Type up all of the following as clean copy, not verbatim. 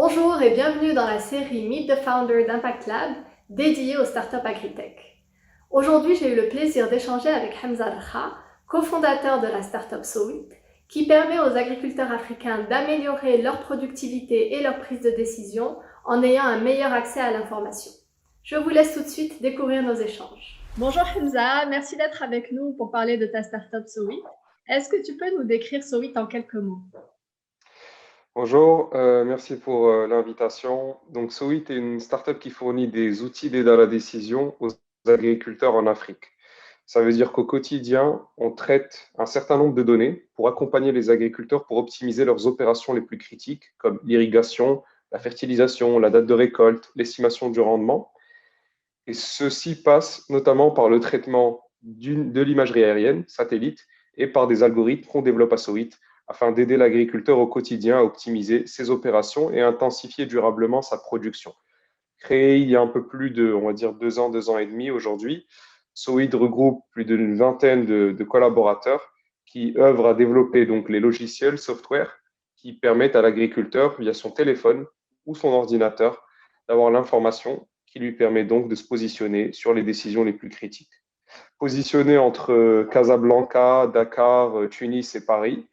Bonjour et bienvenue dans la série Meet the Founder d'Impact Lab dédiée aux startups agritech. Aujourd'hui, j'ai eu le plaisir d'échanger avec Hamza Rakha, cofondateur de la startup Sowit, qui permet aux agriculteurs africains d'améliorer leur productivité et leur prise de décision en ayant un meilleur accès à l'information. Je vous laisse tout de suite découvrir nos échanges. Bonjour Hamza, merci d'être avec nous pour parler de ta startup Sowit. Est-ce que tu peux nous décrire Sowit en quelques mots? Bonjour, merci pour l'invitation. Donc, Sowit est une startup qui fournit des outils d'aide à la décision aux agriculteurs en Afrique. Ça veut dire qu'au quotidien, on traite un certain nombre de données pour accompagner les agriculteurs pour optimiser leurs opérations les plus critiques, comme l'irrigation, la fertilisation, la date de récolte, l'estimation du rendement. Et ceci passe notamment par le traitement de l'imagerie aérienne, satellite, et par des algorithmes qu'on développe à Sowit afin d'aider l'agriculteur au quotidien à optimiser ses opérations et à intensifier durablement sa production. Créé il y a un peu plus de, on va dire, 2 ans et demi aujourd'hui, Sowit regroupe plus d'une vingtaine de collaborateurs qui œuvrent à développer donc les logiciels, software, qui permettent à l'agriculteur, via son téléphone ou son ordinateur, d'avoir l'information qui lui permet donc de se positionner sur les décisions les plus critiques. Positionné entre Casablanca, Dakar, Tunis et Paris,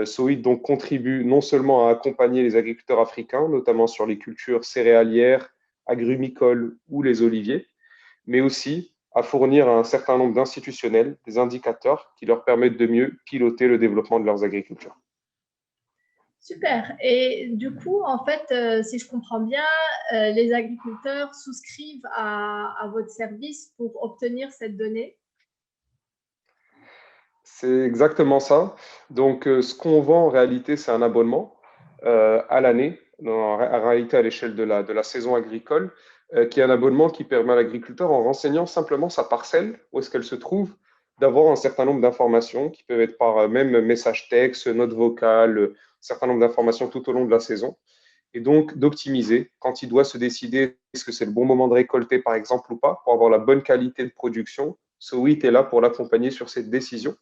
Sowit donc contribue non seulement à accompagner les agriculteurs africains, notamment sur les cultures céréalières, agrumicoles ou les oliviers, mais aussi à fournir à un certain nombre d'institutionnels des indicateurs qui leur permettent de mieux piloter le développement de leurs agricultures. Super. Et du coup, en fait, si je comprends bien, les agriculteurs souscrivent à votre service pour obtenir cette donnée. C'est exactement ça. Donc, ce qu'on vend en réalité, c'est un abonnement à l'année, en réalité à l'échelle de la saison agricole, qui est un abonnement qui permet à l'agriculteur, en renseignant simplement sa parcelle, où est-ce qu'elle se trouve, d'avoir un certain nombre d'informations qui peuvent être par même message texte, note vocale, un certain nombre d'informations tout au long de la saison, et donc d'optimiser quand il doit se décider est-ce que c'est le bon moment de récolter, par exemple, ou pas, pour avoir la bonne qualité de production. Sowit est là pour l'accompagner sur cette décision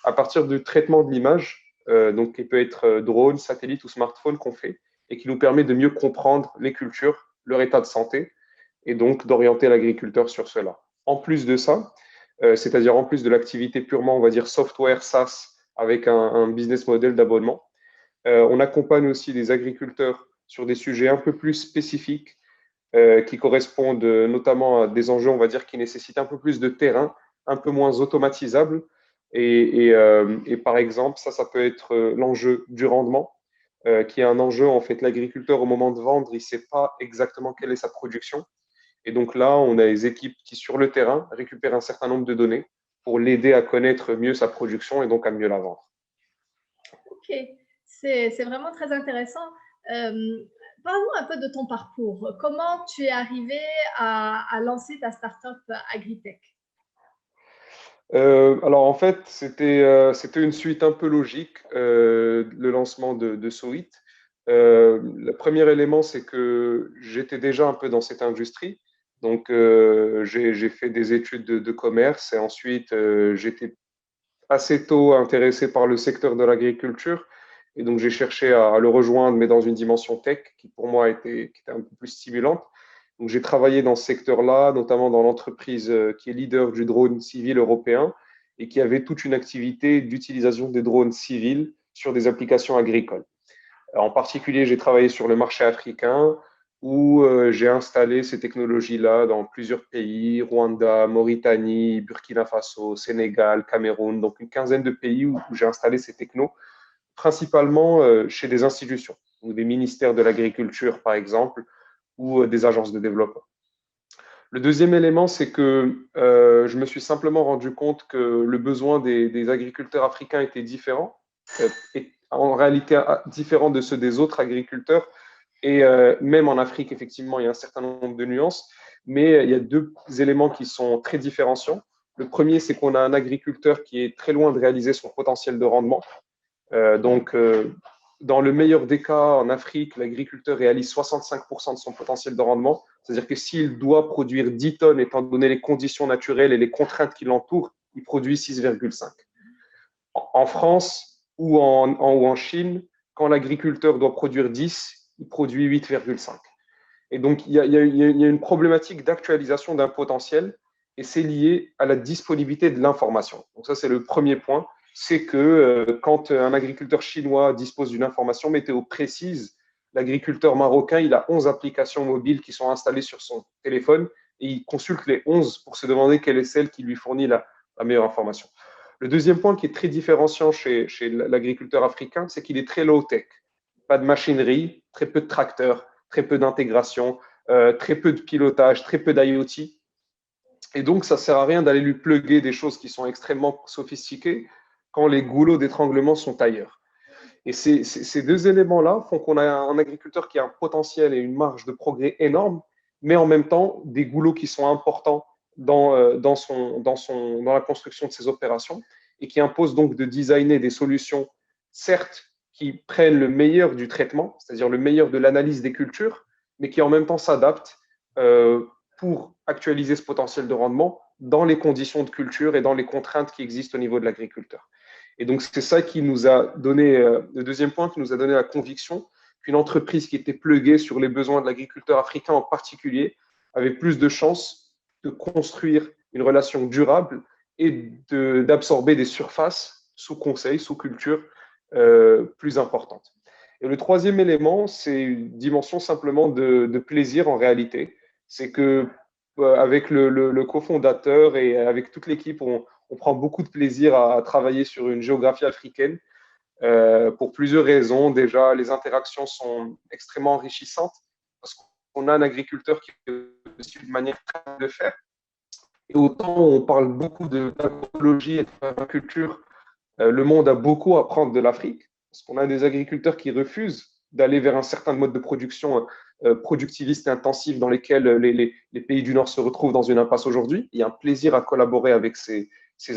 à partir du traitement de l'image, donc qui peut être drone, satellite ou smartphone qu'on fait, et qui nous permet de mieux comprendre les cultures, leur état de santé, et donc d'orienter l'agriculteur sur cela. En plus de ça, c'est-à-dire en plus de l'activité purement, on va dire, software SaaS avec un business model d'abonnement, on accompagne aussi les agriculteurs sur des sujets un peu plus spécifiques qui correspondent notamment à des enjeux, on va dire, qui nécessitent un peu plus de terrain, un peu moins automatisable. Et par exemple, ça peut être l'enjeu du rendement, qui est un enjeu, en fait, l'agriculteur, au moment de vendre, il ne sait pas exactement quelle est sa production. Et donc là, on a des équipes qui, sur le terrain, récupèrent un certain nombre de données pour l'aider à connaître mieux sa production et donc à mieux la vendre. Ok, c'est vraiment très intéressant. Euh, Parle-nous un peu de ton parcours. Comment tu es arrivé à lancer ta startup agritech? Alors en fait, c'était une suite un peu logique, le lancement de Sowit. Le premier élément, c'est que j'étais déjà un peu dans cette industrie. Donc j'ai fait des études de commerce et ensuite j'étais assez tôt intéressé par le secteur de l'agriculture. Et donc j'ai cherché à le rejoindre, mais dans une dimension tech qui pour moi qui était un peu plus stimulante. Donc, j'ai travaillé dans ce secteur-là, notamment dans l'entreprise qui est leader du drone civil européen et qui avait toute une activité d'utilisation des drones civils sur des applications agricoles. En particulier, j'ai travaillé sur le marché africain où j'ai installé ces technologies-là dans plusieurs pays, Rwanda, Mauritanie, Burkina Faso, Sénégal, Cameroun, donc une quinzaine de pays où j'ai installé ces technos, principalement chez des institutions, ou des ministères de l'agriculture, par exemple, ou des agences de développement. Le deuxième élément, c'est que je me suis simplement rendu compte que le besoin des agriculteurs africains était différent, et en réalité différent de ceux des autres agriculteurs. Et même en Afrique, effectivement, il y a un certain nombre de nuances, mais il y a deux éléments qui sont très différenciants. Le premier, c'est qu'on a un agriculteur qui est très loin de réaliser son potentiel de rendement. Donc, dans le meilleur des cas, en Afrique, l'agriculteur réalise 65% de son potentiel de rendement. C'est-à-dire que s'il doit produire 10 tonnes, étant donné les conditions naturelles et les contraintes qui l'entourent, il produit 6,5. En France ou en Chine, quand l'agriculteur doit produire 10, il produit 8,5. Et donc, il y a une problématique d'actualisation d'un potentiel et c'est lié à la disponibilité de l'information. Donc ça, c'est le premier point. C'est que quand un agriculteur chinois dispose d'une information météo précise, l'agriculteur marocain, il a 11 applications mobiles qui sont installées sur son téléphone et il consulte les 11 pour se demander quelle est celle qui lui fournit la meilleure information. Le deuxième point qui est très différenciant chez l'agriculteur africain, c'est qu'il est très low-tech. Pas de machinerie, très peu de tracteurs, très peu d'intégration, très peu de pilotage, très peu d'IoT. Et donc, ça ne sert à rien d'aller lui plugger des choses qui sont extrêmement sophistiquées quand les goulots d'étranglement sont ailleurs. Et ces deux éléments-là font qu'on a un agriculteur qui a un potentiel et une marge de progrès énorme, mais en même temps des goulots qui sont importants dans la construction de ses opérations et qui imposent donc de designer des solutions, certes, qui prennent le meilleur du traitement, c'est-à-dire le meilleur de l'analyse des cultures, mais qui en même temps s'adaptent pour actualiser ce potentiel de rendement dans les conditions de culture et dans les contraintes qui existent au niveau de l'agriculteur. Et donc, c'est ça qui nous a donné, le deuxième point qui nous a donné la conviction qu'une entreprise qui était pluguée sur les besoins de l'agriculteur africain en particulier avait plus de chances de construire une relation durable et d'absorber des surfaces sous conseil, sous culture plus importantes. Et le troisième élément, c'est une dimension simplement de plaisir en réalité. C'est que avec le cofondateur et avec toute l'équipe, on prend beaucoup de plaisir à travailler sur une géographie africaine pour plusieurs raisons. Déjà, les interactions sont extrêmement enrichissantes parce qu'on a un agriculteur qui suit une manière de faire. Et autant on parle beaucoup d'agroécologie et de permaculture, le monde a beaucoup à prendre de l'Afrique parce qu'on a des agriculteurs qui refusent d'aller vers un certain mode de production productiviste et intensif dans lesquels les pays du Nord se retrouvent dans une impasse aujourd'hui. Il y a un plaisir à collaborer avec ces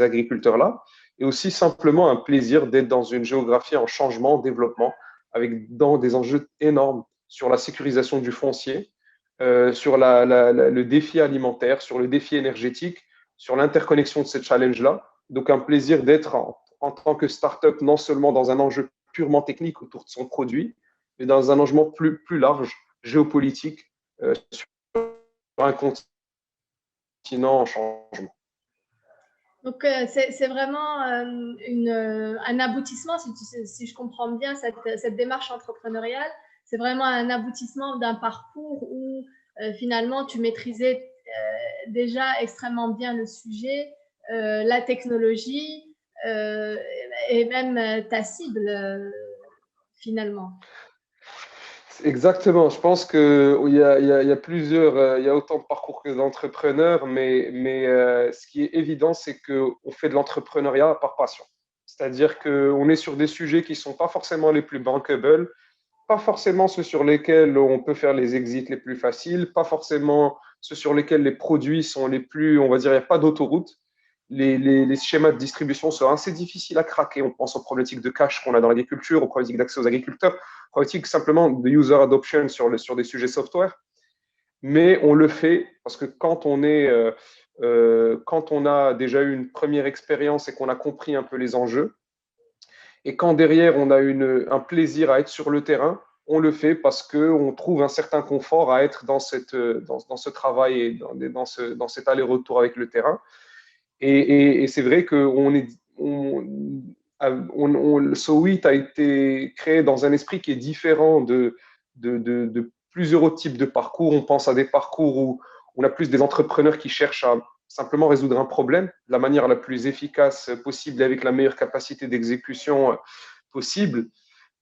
agriculteurs-là et aussi simplement un plaisir d'être dans une géographie en changement, en développement, avec dans des enjeux énormes sur la sécurisation du foncier, sur le défi alimentaire, sur le défi énergétique, sur l'interconnexion de ces challenges-là. Donc un plaisir d'être en tant que start-up non seulement dans un enjeu purement technique autour de son produit, mais dans un enjeu plus large, géopolitique, sur un continent en changement. Donc, c'est vraiment un aboutissement, si je comprends bien, cette démarche entrepreneuriale, c'est vraiment un aboutissement d'un parcours où finalement tu maîtrisais déjà extrêmement bien le sujet, la technologie et même ta cible finalement. Exactement. Je pense qu'il y a plusieurs, il y a autant de parcours que d'entrepreneurs, mais ce qui est évident, c'est qu'on fait de l'entrepreneuriat par passion. C'est-à-dire qu'on est sur des sujets qui ne sont pas forcément les plus bankable, pas forcément ceux sur lesquels on peut faire les exits les plus faciles, pas forcément ceux sur lesquels les produits sont les plus, on va dire, il n'y a pas d'autoroute. Les schémas de distribution sont assez difficiles à craquer. On pense aux problématiques de cash qu'on a dans l'agriculture, aux problématiques d'accès aux agriculteurs, aux problématiques simplement de user adoption sur des sujets software. Mais on le fait parce que quand on a déjà eu une première expérience et qu'on a compris un peu les enjeux, et quand derrière on a un plaisir à être sur le terrain, on le fait parce qu'on trouve un certain confort à être dans ce travail et dans cet aller-retour avec le terrain. Et c'est vrai que le So-It a été créé dans un esprit qui est différent de plusieurs autres types de parcours. On pense à des parcours où on a plus des entrepreneurs qui cherchent à simplement résoudre un problème de la manière la plus efficace possible et avec la meilleure capacité d'exécution possible,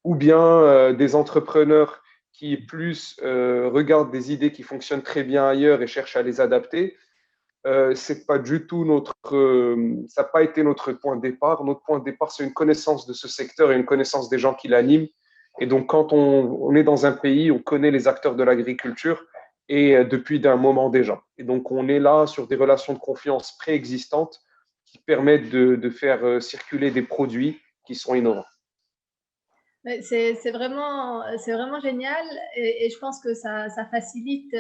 ou bien des entrepreneurs qui plus regardent des idées qui fonctionnent très bien ailleurs et cherchent à les adapter. C'est pas du tout ça n'a pas été notre point de départ. Notre point de départ, c'est une connaissance de ce secteur et une connaissance des gens qui l'animent. Et donc, quand on est dans un pays, on connaît les acteurs de l'agriculture et depuis d'un moment déjà. Et donc, on est là sur des relations de confiance préexistantes qui permettent de faire circuler des produits qui sont innovants. C'est vraiment génial et je pense que ça facilite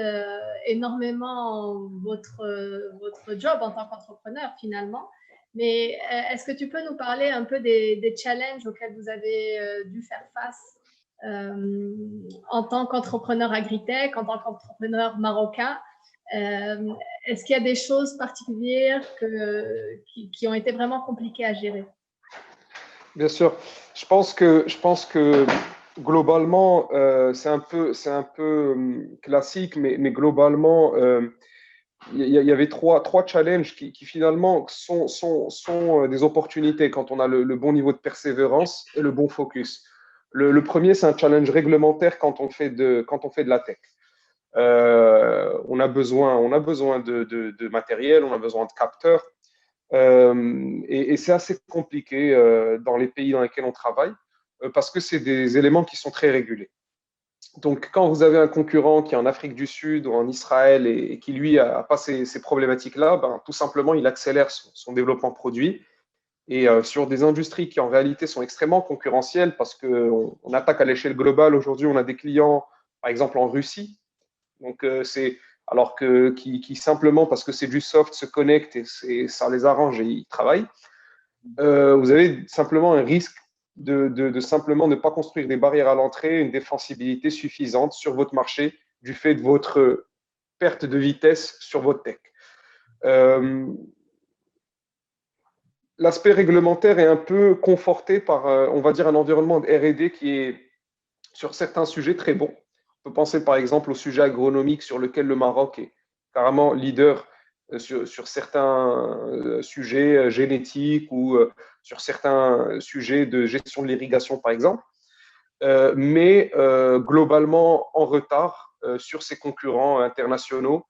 énormément votre job en tant qu'entrepreneur finalement. Mais est-ce que tu peux nous parler un peu des challenges auxquels vous avez dû faire face? en tant qu'entrepreneur agritech, en tant qu'entrepreneur marocain. Est-ce qu'il y a des choses particulières qui ont été vraiment compliquées à gérer? Bien sûr. Je pense que globalement, c'est un peu classique, mais globalement, il y avait trois challenges qui finalement sont des opportunités quand on a le bon niveau de persévérance et le bon focus. Le premier, c'est un challenge réglementaire quand on fait de la tech. On a besoin de matériel, on a besoin de capteurs. Et c'est assez compliqué dans les pays dans lesquels on travaille parce que c'est des éléments qui sont très régulés. Donc, quand vous avez un concurrent qui est en Afrique du Sud ou en Israël et qui, lui, a pas ces problématiques-là, ben, tout simplement, il accélère son développement de produit. Et sur des industries qui, en réalité, sont extrêmement concurrentielles parce qu'on attaque à l'échelle globale. Aujourd'hui, on a des clients, par exemple, en Russie. Donc, alors qui simplement, parce que c'est du soft, se connectent et ça les arrange et ils travaillent. Vous avez simplement un risque de simplement ne pas construire des barrières à l'entrée, une défensibilité suffisante sur votre marché du fait de votre perte de vitesse sur votre tech. L'aspect réglementaire est un peu conforté par, on va dire, un environnement de R&D qui est sur certains sujets très bon. On peut penser par exemple au sujet agronomique sur lequel le Maroc est carrément leader sur certains sujets génétiques ou sur certains sujets de gestion de l'irrigation par exemple, mais globalement en retard sur ses concurrents internationaux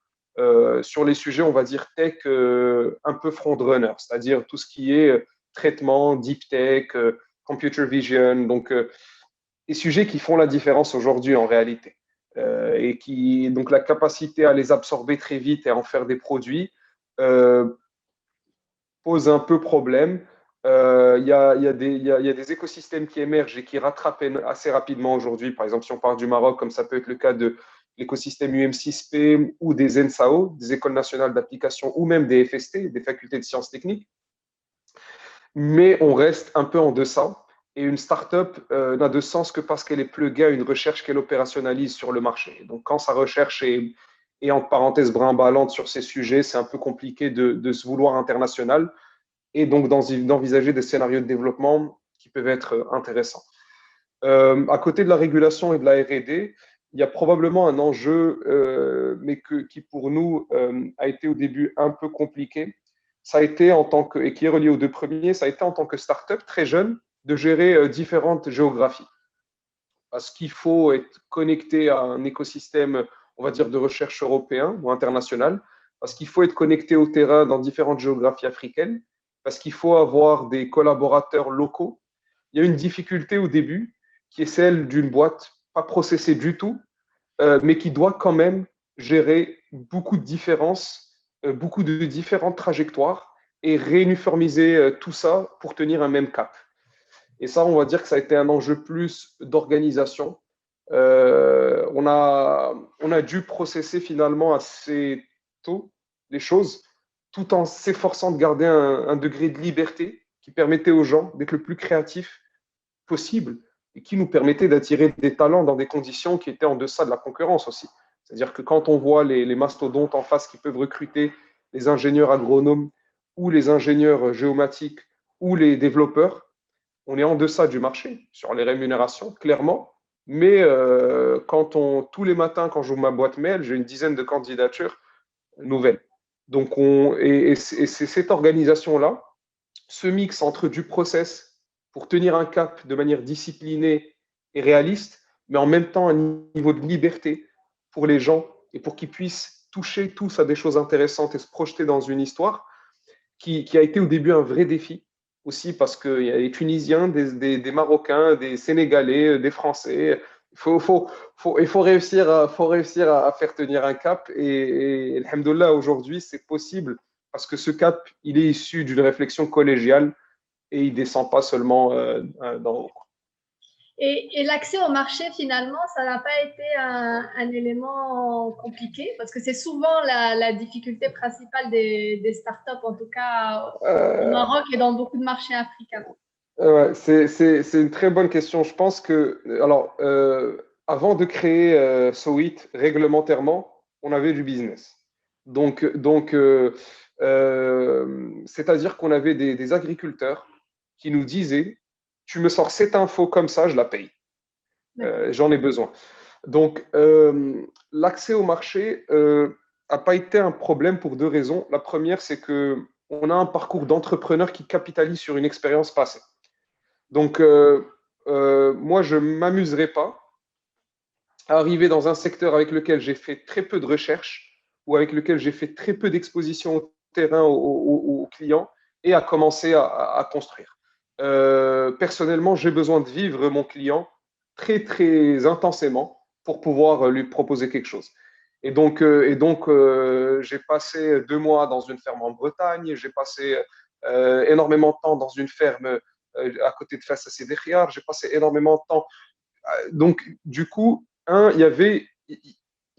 sur les sujets, on va dire, tech un peu front-runner, c'est-à-dire tout ce qui est traitement, deep tech, computer vision, donc des sujets qui font la différence aujourd'hui en réalité. Et qui, donc la capacité à les absorber très vite et à en faire des produits pose un peu problème. Il y a des écosystèmes qui émergent et qui rattrapent assez rapidement aujourd'hui. Par exemple, si on parle du Maroc, comme ça peut être le cas de l'écosystème UM6P ou des ENSAO, des écoles nationales d'application, ou même des FST, des facultés de sciences techniques. Mais on reste un peu en deçà. Et une startup n'a de sens que parce qu'elle est pluguée à une recherche qu'elle opérationnalise sur le marché. Donc, quand sa recherche est entre parenthèses brinque-ballante sur ces sujets, c'est un peu compliqué de se vouloir international et donc d'envisager des scénarios de développement qui peuvent être intéressants. À côté de la régulation et de la R&D, il y a probablement un enjeu, mais qui pour nous a été au début un peu compliqué. Ça a été et qui est relié aux deux premiers, ça a été en tant que start-up très jeune de gérer différentes géographies. Parce qu'il faut être connecté à un écosystème, on va dire, de recherche européen ou international, parce qu'il faut être connecté au terrain dans différentes géographies africaines, parce qu'il faut avoir des collaborateurs locaux. Il y a une difficulté au début qui est celle d'une boîte pas processée du tout, mais qui doit quand même gérer beaucoup de différences, beaucoup de différentes trajectoires et réuniformiser tout ça pour tenir un même cap. Et ça, on va dire que ça a été un enjeu plus d'organisation. On a dû processer finalement assez tôt les choses, tout en s'efforçant de garder un degré de liberté qui permettait aux gens d'être le plus créatifs possible et qui nous permettait d'attirer des talents dans des conditions qui étaient en deçà de la concurrence aussi. C'est-à-dire que quand on voit les mastodontes en face qui peuvent recruter les ingénieurs agronomes ou les ingénieurs géomatiques ou les développeurs, on est en deçà du marché sur les rémunérations, clairement. Mais tous les matins, quand j'ouvre ma boîte mail, j'ai une dizaine de candidatures nouvelles. Donc, c'est cette organisation-là, ce mix entre du process pour tenir un cap de manière disciplinée et réaliste, mais en même temps un niveau de liberté pour les gens et pour qu'ils puissent toucher tous à des choses intéressantes et se projeter dans une histoire qui a été au début un vrai défi aussi parce qu'il y a des Tunisiens, des Marocains, des Sénégalais, des Français. Il faut réussir à faire tenir un cap et alhamdoulilah, aujourd'hui, c'est possible parce que ce cap, il est issu d'une réflexion collégiale et il ne descend pas seulement dans. Et l'accès au marché, finalement, ça n'a pas été un élément compliqué parce que c'est souvent la difficulté principale des startups, en tout cas au Euh, Maroc et dans beaucoup de marchés africains. Ouais, c'est une très bonne question. Je pense que, alors, avant de créer Sowit réglementairement, on avait du business. C'est-à-dire qu'on avait des agriculteurs qui nous disaient, tu me sors cette info comme ça, je la paye. D'accord. J'en ai besoin. Donc, l'accès au marché n'a pas été un problème pour deux raisons. La première, c'est que on a un parcours d'entrepreneur qui capitalise sur une expérience passée. Donc, moi, je ne m'amuserais pas à arriver dans un secteur avec lequel j'ai fait très peu de recherches ou avec lequel j'ai fait très peu d'exposition au terrain aux clients et à commencer à construire. Personnellement, j'ai besoin de vivre mon client très, très intensément pour pouvoir lui proposer quelque chose. J'ai passé 2 mois dans une ferme en Bretagne, j'ai passé énormément de temps dans une ferme à côté de Fès à Sédéchiar, j'ai passé énormément de temps. Donc, du coup, il y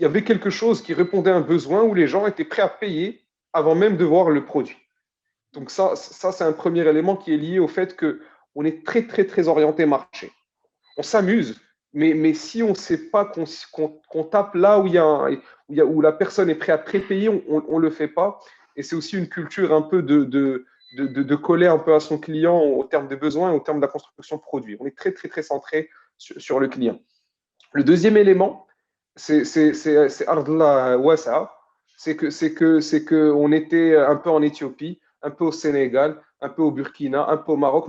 avait quelque chose qui répondait à un besoin où les gens étaient prêts à payer avant même de voir le produit. Donc ça c'est un premier élément qui est lié au fait qu'on est très, très, très orienté marché. On s'amuse, mais si on ne sait pas qu'on tape là où la personne est prête à prépayer, on ne le fait pas. Et c'est aussi une culture un peu de coller un peu à son client au terme des besoins et au terme de la construction de produits. On est très, très, très centré sur le client. Le deuxième élément, c'est Ardla Wasa, c'est que on était un peu en Éthiopie, un peu au Sénégal, un peu au Burkina, un peu au Maroc.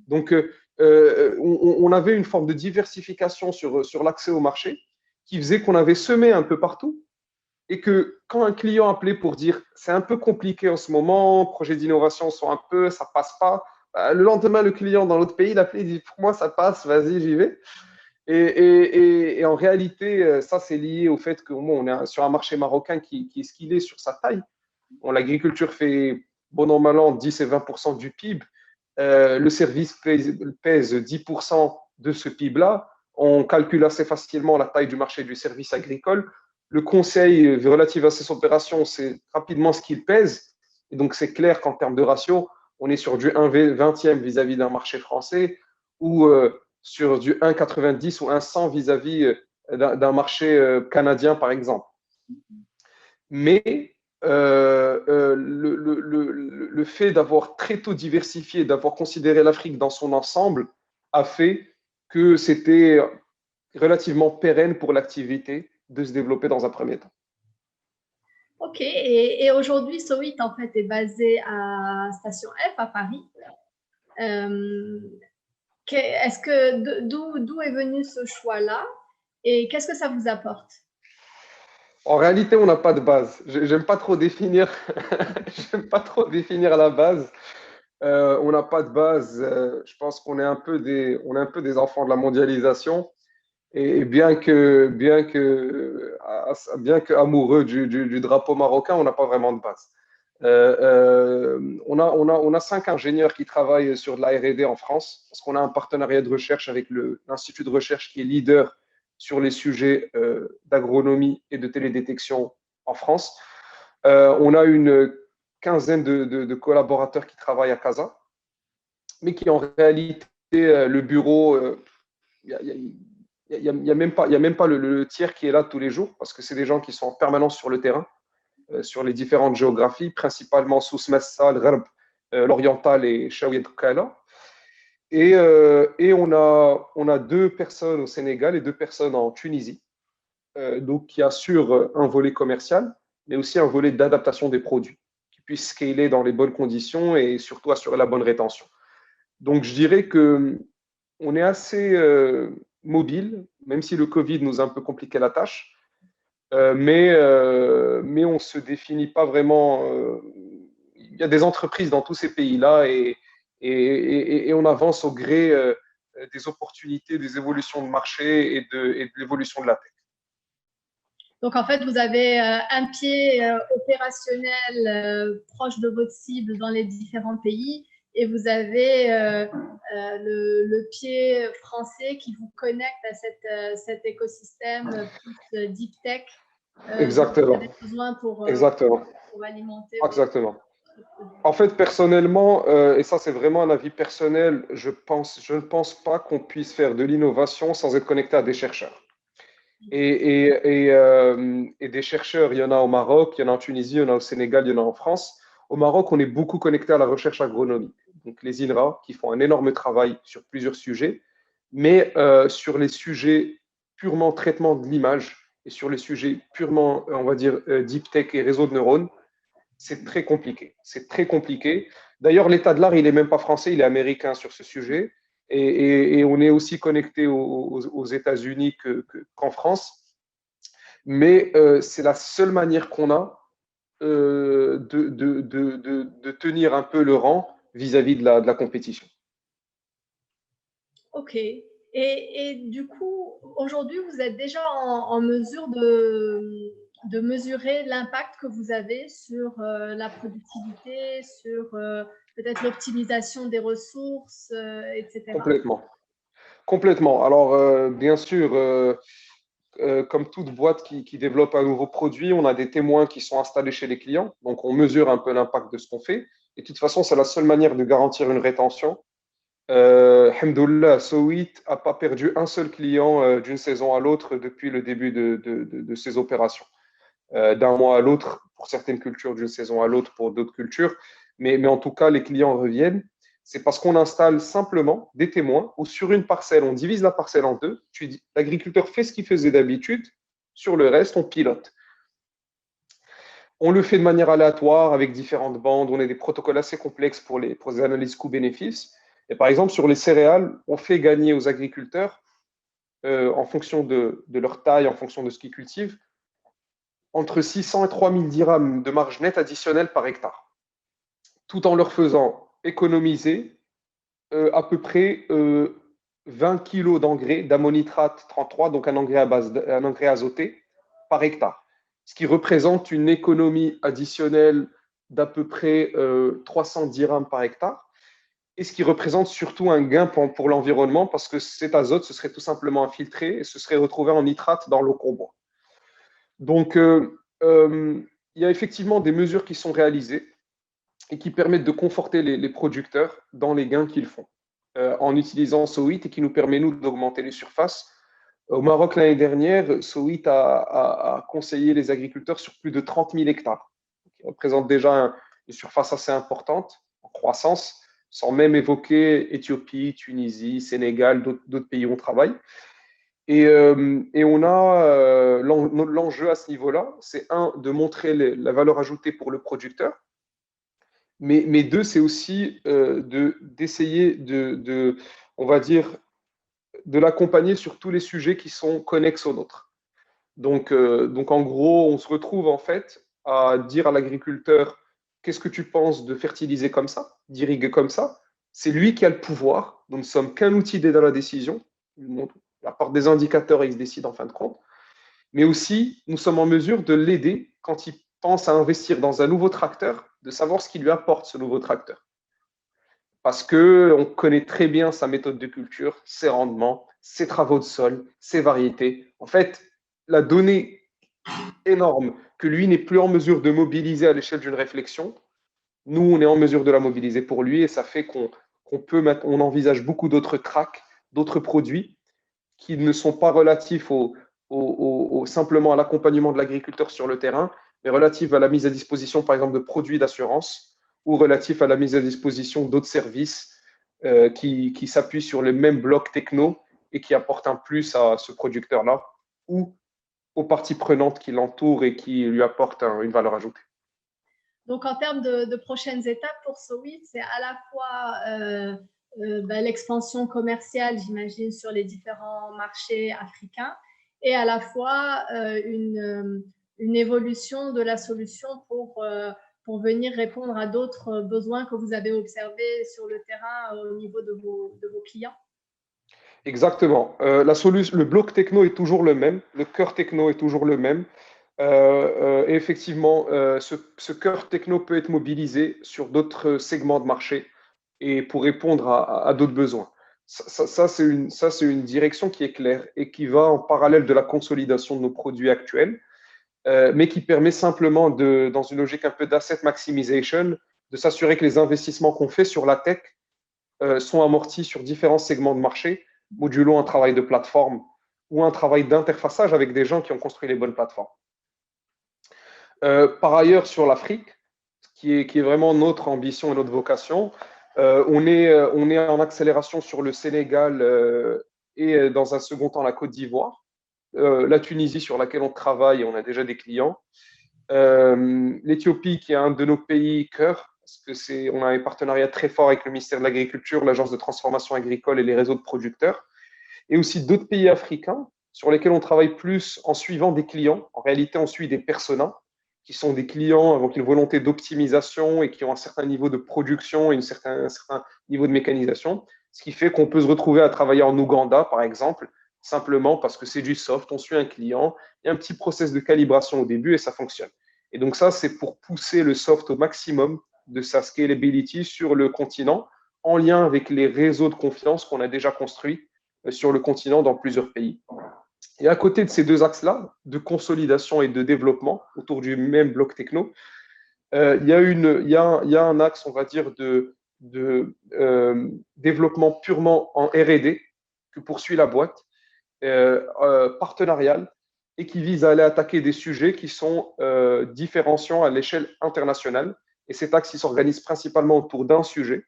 Donc, on avait une forme de diversification sur l'accès au marché qui faisait qu'on avait semé un peu partout et que quand un client appelait pour dire c'est un peu compliqué en ce moment, projets d'innovation sont un peu, ça passe pas, bah, le lendemain, le client dans l'autre pays, il appelait, il dit pour moi ça passe, vas-y, j'y vais. Et en réalité, ça, c'est lié au fait qu'on est sur un marché marocain qui est ce qu'il est sur sa taille. Bon, l'agriculture fait, bon an, mal an, 10 et 20% du PIB. Le service pèse 10% de ce PIB-là. On calcule assez facilement la taille du marché du service agricole. Le conseil relatif à ces opérations, c'est rapidement ce qu'il pèse. Et donc, c'est clair qu'en termes de ratio, on est sur du 1/20 vis-à-vis d'un marché français ou sur du 1,90 ou 1,100 vis-à-vis d'un marché canadien, par exemple. Mais le fait d'avoir très tôt diversifié, d'avoir considéré l'Afrique dans son ensemble, a fait que c'était relativement pérenne pour l'activité de se développer dans un premier temps. Ok, et aujourd'hui, Sowit en fait est basé à Station F à Paris. Euh, Est-ce que d'où est venu ce choix-là et qu'est-ce que ça vous apporte? En réalité, on n'a pas de base. J'aime pas trop définir, j'aime pas trop définir la base. On n'a pas de base. Je pense qu'on est on est un peu des enfants de la mondialisation. Et bien que amoureux du drapeau marocain, on n'a pas vraiment de base. On a 5 ingénieurs qui travaillent sur de la R&D en France, parce qu'on a un partenariat de recherche avec l'Institut de recherche qui est leader sur les sujets d'agronomie et de télédétection en France. On a une quinzaine de collaborateurs qui travaillent à Casa, mais qui en réalité, le bureau, il n'y a même pas le tiers qui est là tous les jours, parce que c'est des gens qui sont en permanence sur le terrain, sur les différentes géographies, principalement Souss Massa, le Gharb, l'Oriental et Chaouia Kala. Et on a 2 personnes au Sénégal et 2 personnes en Tunisie, donc qui assurent un volet commercial, mais aussi un volet d'adaptation des produits, qui puissent scaler dans les bonnes conditions et surtout assurer la bonne rétention. Donc je dirais que on est assez mobile, même si le Covid nous a un peu compliqué la tâche, mais on ne se définit pas vraiment. Il y a des entreprises dans tous ces pays-là et on avance au gré des opportunités, des évolutions de marché et de l'évolution de la tech. Donc en fait, vous avez un pied opérationnel proche de votre cible dans les différents pays et vous avez le pied français qui vous connecte à cet écosystème plus deep tech dont vous Exactement, avez besoin exactement, pour alimenter exactement. ce produit? En fait, personnellement, et ça c'est vraiment un avis personnel, je ne pense pas qu'on puisse faire de l'innovation sans être connecté à des chercheurs. Et des chercheurs, il y en a au Maroc, il y en a en Tunisie, il y en a au Sénégal, il y en a en France. Au Maroc, on est beaucoup connecté à la recherche agronomique. Donc les INRA qui font un énorme travail sur plusieurs sujets, mais sur les sujets purement traitement de l'image et sur les sujets purement, on va dire, deep tech et réseau de neurones, c'est très compliqué. C'est très compliqué. D'ailleurs, l'état de l'art, il n'est même pas français, il est américain sur ce sujet. Et on est aussi connecté aux États-Unis qu'en France. Mais c'est la seule manière qu'on a de tenir un peu le rang vis-à-vis de la compétition. Ok. Et du coup, aujourd'hui, vous êtes déjà en mesure de mesurer l'impact que vous avez sur la productivité, sur peut-être l'optimisation des ressources, etc. Complètement. Complètement. Alors, bien sûr, comme toute boîte qui développe un nouveau produit, on a des témoins qui sont installés chez les clients. Donc, on mesure un peu l'impact de ce qu'on fait. Et de toute façon, c'est la seule manière de garantir une rétention. Alhamdoulilah, Sowit n'a pas perdu un seul client d'une saison à l'autre depuis le début de ces opérations. D'un mois à l'autre pour certaines cultures, d'une saison à l'autre pour d'autres cultures. Mais en tout cas, les clients reviennent. C'est parce qu'on installe simplement des témoins ou sur une parcelle, on divise la parcelle en deux. L'agriculteur fait ce qu'il faisait d'habitude. Sur le reste, on pilote. On le fait de manière aléatoire avec différentes bandes. On a des protocoles assez complexes pour les analyses coûts-bénéfices. Et par exemple, sur les céréales, on fait gagner aux agriculteurs, en fonction de leur taille, en fonction de ce qu'ils cultivent, entre 600 et 3000 dirhams de marge nette additionnelle par hectare, tout en leur faisant économiser à peu près 20 kg d'engrais d'ammonitrate 33, donc un engrais azoté, par hectare, ce qui représente une économie additionnelle d'à peu près 300 dirhams par hectare, et ce qui représente surtout un gain pour l'environnement, parce que cet azote, ce serait tout simplement infiltré et ce serait retrouvé en nitrate dans l'eau qu'on boit. Donc, il y a effectivement des mesures qui sont réalisées et qui permettent de conforter les producteurs dans les gains qu'ils font en utilisant Sowit et qui nous permet, nous, d'augmenter les surfaces. Au Maroc, l'année dernière, Sowit a conseillé les agriculteurs sur plus de 30 000 hectares, qui représente déjà une surface assez importante en croissance, sans même évoquer Éthiopie, Tunisie, Sénégal, d'autres pays où on travaille. Et on a l'enjeu à ce niveau-là, c'est un, de montrer la valeur ajoutée pour le producteur, mais deux, c'est aussi d'essayer on va dire, de l'accompagner sur tous les sujets qui sont connexes aux nôtres. Donc en gros, on se retrouve en fait à dire à l'agriculteur, qu'est-ce que tu penses de fertiliser comme ça, d'irriguer comme ça? C'est lui qui a le pouvoir, donc nous ne sommes qu'un outil d'aide à la décision. Il apporte des indicateurs et il se décide en fin de compte. Mais aussi, nous sommes en mesure de l'aider quand il pense à investir dans un nouveau tracteur, de savoir ce qui lui apporte ce nouveau tracteur. Parce qu'on connaît très bien sa méthode de culture, ses rendements, ses travaux de sol, ses variétés. En fait, la donnée énorme que lui n'est plus en mesure de mobiliser à l'échelle d'une réflexion, nous, on est en mesure de la mobiliser pour lui et ça fait on envisage beaucoup d'autres tracks, d'autres produits qui ne sont pas relatifs simplement à l'accompagnement de l'agriculteur sur le terrain, mais relatifs à la mise à disposition, par exemple, de produits d'assurance ou relatifs à la mise à disposition d'autres services qui s'appuient sur les mêmes blocs techno et qui apportent un plus à ce producteur-là ou aux parties prenantes qui l'entourent et qui lui apportent une valeur ajoutée. Donc, en termes de prochaines étapes pour Sowit, c'est à la fois l'expansion commerciale, j'imagine, sur les différents marchés africains, et à la fois une évolution de la solution pour venir répondre à d'autres besoins que vous avez observés sur le terrain au niveau de vos clients. Exactement. Le bloc techno est toujours le même, le cœur techno est toujours le même. Et effectivement, ce cœur techno peut être mobilisé sur d'autres segments de marché et pour répondre à d'autres besoins. Ça, c'est une direction qui est claire et qui va en parallèle de la consolidation de nos produits actuels, mais qui permet simplement, dans une logique un peu d'asset maximization, de s'assurer que les investissements qu'on fait sur la tech sont amortis sur différents segments de marché, modulo un travail de plateforme ou un travail d'interfaçage avec des gens qui ont construit les bonnes plateformes. Par ailleurs, sur l'Afrique, qui est vraiment notre ambition et notre vocation, on est en accélération sur le Sénégal et dans un second temps la Côte d'Ivoire. La Tunisie sur laquelle on travaille, on a déjà des clients. L'Éthiopie qui est un de nos pays cœur, parce que on a un partenariat très fort avec le ministère de l'Agriculture, l'Agence de transformation agricole et les réseaux de producteurs, et aussi d'autres pays africains sur lesquels on travaille plus en suivant des clients. En réalité, on suit des personas qui sont des clients avec une volonté d'optimisation et qui ont un certain niveau de production et un certain niveau de mécanisation, ce qui fait qu'on peut se retrouver à travailler en Ouganda, par exemple, simplement parce que c'est du soft, on suit un client, il y a un petit process de calibration au début et ça fonctionne. Et donc ça, c'est pour pousser le soft au maximum de sa scalability sur le continent, en lien avec les réseaux de confiance qu'on a déjà construits sur le continent dans plusieurs pays. Et à côté de ces deux axes-là, de consolidation et de développement autour du même bloc techno, il y a un axe, on va dire, de développement purement en R&D que poursuit la boîte, partenariale, et qui vise à aller attaquer des sujets qui sont différenciants à l'échelle internationale. Et cet axe, il s'organise principalement autour d'un sujet,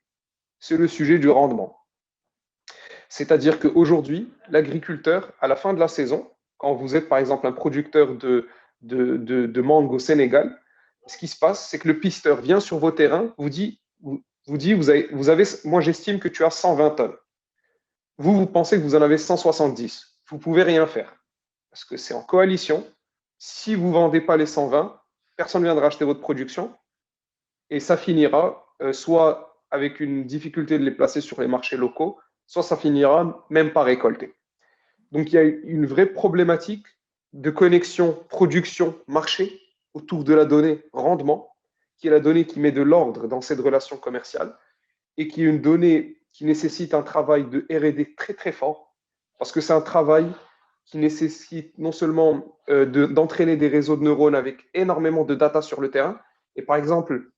c'est le sujet du rendement. C'est-à-dire qu'aujourd'hui, l'agriculteur, à la fin de la saison, quand vous êtes par exemple un producteur de mangue au Sénégal, ce qui se passe, c'est que le pisteur vient sur vos terrains, vous dit, moi j'estime que tu as 120 tonnes. Vous pensez que vous en avez 170. Vous ne pouvez rien faire parce que c'est en coalition. Si vous ne vendez pas les 120, personne ne viendra acheter votre production et ça finira soit avec une difficulté de les placer sur les marchés locaux, soit ça finira même pas récolté. Donc il y a une vraie problématique de connexion production-marché autour de la donnée rendement, qui est la donnée qui met de l'ordre dans cette relation commerciale et qui est une donnée qui nécessite un travail de R&D très très fort, parce que c'est un travail qui nécessite non seulement d'entraîner des réseaux de neurones avec énormément de data sur le terrain, et par exemple,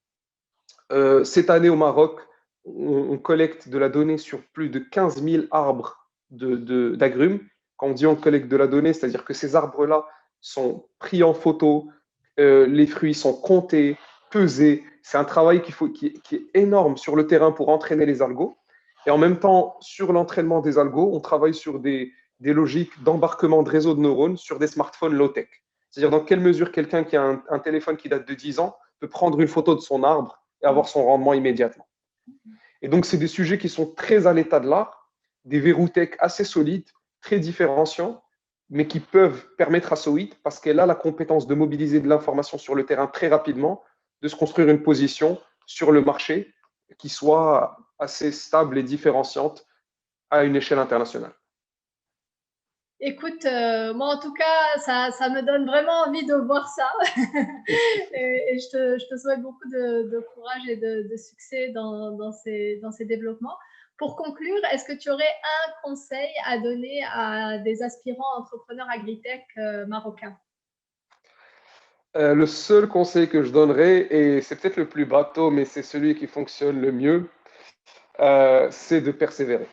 cette année au Maroc, on collecte de la donnée sur plus de 15 000 arbres d'agrumes. Quand on dit on collecte de la donnée, c'est-à-dire que ces arbres-là sont pris en photo, les fruits sont comptés, pesés. C'est un travail qui est énorme sur le terrain pour entraîner les algos. Et en même temps, sur l'entraînement des algos, on travaille sur des logiques d'embarquement de réseaux de neurones sur des smartphones low-tech. C'est-à-dire dans quelle mesure quelqu'un qui a un téléphone qui date de 10 ans peut prendre une photo de son arbre et avoir son rendement immédiatement. Et donc, c'est des sujets qui sont très à l'état de l'art, des verrous tech assez solides, très différenciants, mais qui peuvent permettre à Sowit, parce qu'elle a la compétence de mobiliser de l'information sur le terrain très rapidement, de se construire une position sur le marché qui soit assez stable et différenciante à une échelle internationale. Écoute, moi en tout cas, ça me donne vraiment envie de voir ça. Et je te souhaite beaucoup de courage et de succès dans ces développements. Pour conclure, est-ce que tu aurais un conseil à donner à des aspirants entrepreneurs agritech marocains? Le seul conseil que je donnerais, et c'est peut-être le plus bateau, mais c'est celui qui fonctionne le mieux, c'est de persévérer.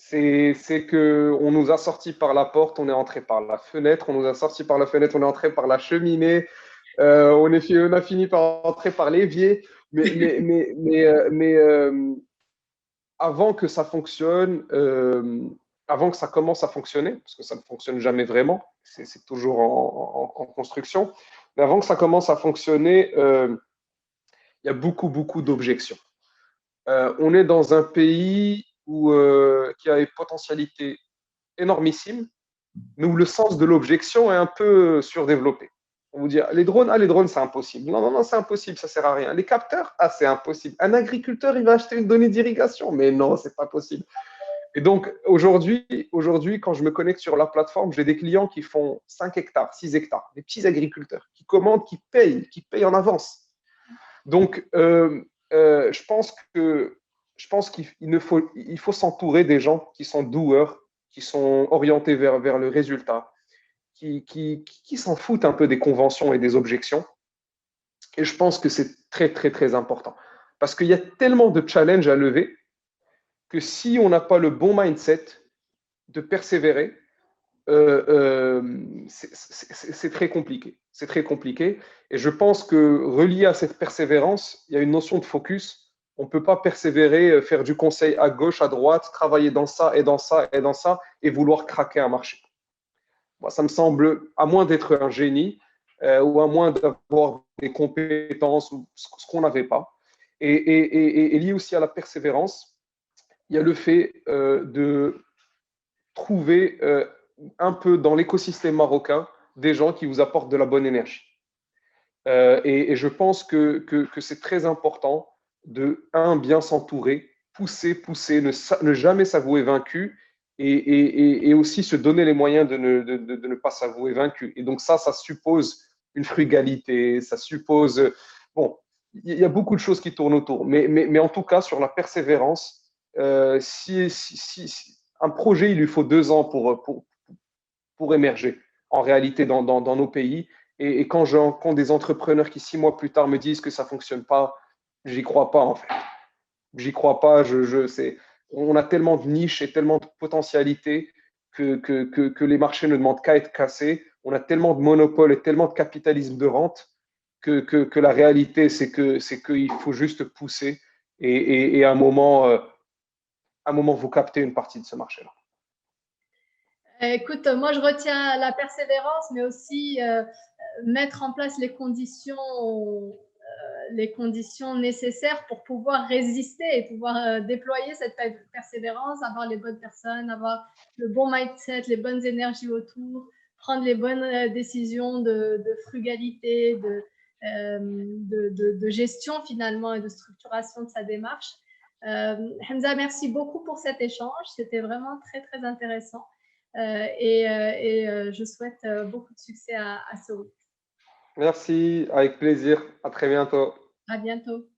C'est qu'on nous a sortis par la porte, on est entré par la fenêtre, on nous a sortis par la fenêtre, on est entré par la cheminée, on a fini par entrer par l'évier, mais avant que ça fonctionne, avant que ça commence à fonctionner, parce que ça ne fonctionne jamais vraiment, c'est toujours en construction, mais avant que ça commence à fonctionner, il y a beaucoup, beaucoup d'objections. On est dans un pays qui a une potentialité énormissime, mais où le sens de l'objection est un peu surdéveloppé. On vous dit, les drones, c'est impossible. Non, non, non, c'est impossible, ça sert à rien. Les capteurs, c'est impossible. Un agriculteur, il va acheter une donnée d'irrigation, mais non, c'est pas possible. Et donc, aujourd'hui, quand je me connecte sur la plateforme, j'ai des clients qui font 5 hectares, 6 hectares, des petits agriculteurs qui commandent, qui payent en avance. Donc, je pense qu'il faut s'entourer des gens qui sont doueurs, qui sont orientés vers le résultat, qui s'en foutent un peu des conventions et des objections. Et je pense que c'est très, très, très important. Parce qu'il y a tellement de challenges à lever que si on n'a pas le bon mindset de persévérer, c'est très compliqué. C'est très compliqué. Et je pense que relié à cette persévérance, il y a une notion de focus. On ne peut pas persévérer, faire du conseil à gauche, à droite, travailler dans ça et dans ça et dans ça et vouloir craquer un marché. Moi, ça me semble, à moins d'être un génie ou à moins d'avoir des compétences ou ce qu'on n'avait pas. Et lié aussi à la persévérance, il y a le fait de trouver un peu dans l'écosystème marocain des gens qui vous apportent de la bonne énergie. Et je pense que c'est très important de, bien s'entourer, pousser, ne jamais s'avouer vaincu et aussi se donner les moyens de ne pas s'avouer vaincu. Et donc ça suppose une frugalité, ça suppose... Bon, il y a beaucoup de choses qui tournent autour, mais en tout cas, sur la persévérance, si un projet, il lui faut 2 ans pour émerger en réalité dans nos pays. Et quand je rencontre des entrepreneurs qui 6 mois plus tard me disent que ça ne fonctionne pas, j'y crois pas en fait. J'y crois pas. On a tellement de niches et tellement de potentialités que les marchés ne demandent qu'à être cassés. On a tellement de monopoles et tellement de capitalisme de rente que la réalité, c'est qu'il faut juste pousser et à un moment, vous captez une partie de ce marché-là. Écoute, moi je retiens la persévérance, mais aussi mettre en place les conditions nécessaires pour pouvoir résister et pouvoir déployer cette persévérance, avoir les bonnes personnes, avoir le bon mindset, les bonnes énergies autour, prendre les bonnes décisions de frugalité, de gestion finalement et de structuration de sa démarche. Hamza, merci beaucoup pour cet échange. C'était vraiment très, très intéressant. Je souhaite beaucoup de succès à Soul. Merci, avec plaisir. À très bientôt. À bientôt.